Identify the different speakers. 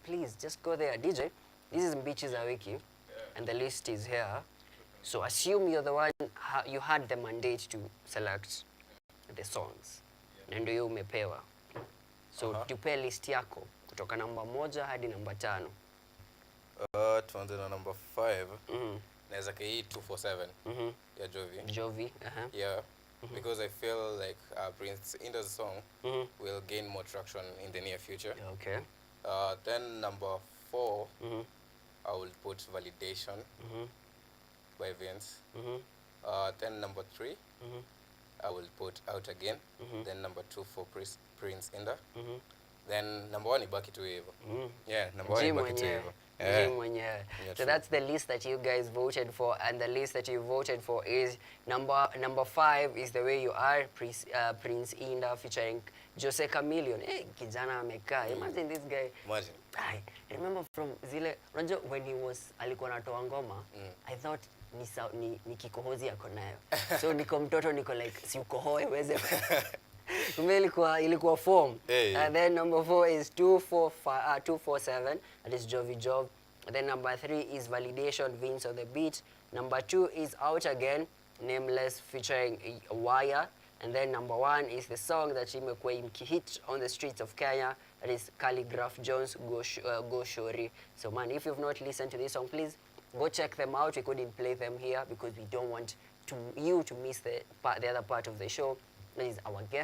Speaker 1: please just go there. DJ, this is Mbichi za Wiki, and the list is here. So assume you're the one, you had the mandate to select the songs. Na ndio hiyo umepewa. So tupe list yako kutoka namba 1 hadi namba 5.
Speaker 2: Tuanze na number 5. Naweza hii 247 ya Jovi.
Speaker 1: Jovi,
Speaker 2: Yeah. Because I feel like Prince Inda's song will gain more traction in the near future.
Speaker 1: Okay.
Speaker 2: Then number 4, I will put Validation by Vince. Then number 3, I will put Out Again. Then number 2 for Prince Inda. Then number 1 ibaki tu hivyo. Yeah, number 1 ibaki tu hivyo.
Speaker 1: Yeah, so that's the list that you guys voted for, and the list that you voted for is number 5 is The Way You Are, Prince Inda featuring Jose Chameleone. Hey, kijana amekaa. Imagine this guy.
Speaker 2: Imagine.
Speaker 1: I remember from zile, unajua when he was alikuwa anatoa ngoma, I thought ni kikohozi yako nayo. So niko mtoto niko like si ukohoe uweze. Kumbe ilikuwa form. And then number 4 is 247, that is Jovi Job. And then number 3 is Validation, Vince on the Beat. Number 2 is Out Again, Nameless featuring Wire. And then number 1 is the song that imekuwa hit on the streets of Kenya, that is Calligraph Jones, Go Shori. So man, if you've not listened to this song, please go check them out. We couldn't play them here because we don't want you to miss the other part of the show. That is our guest.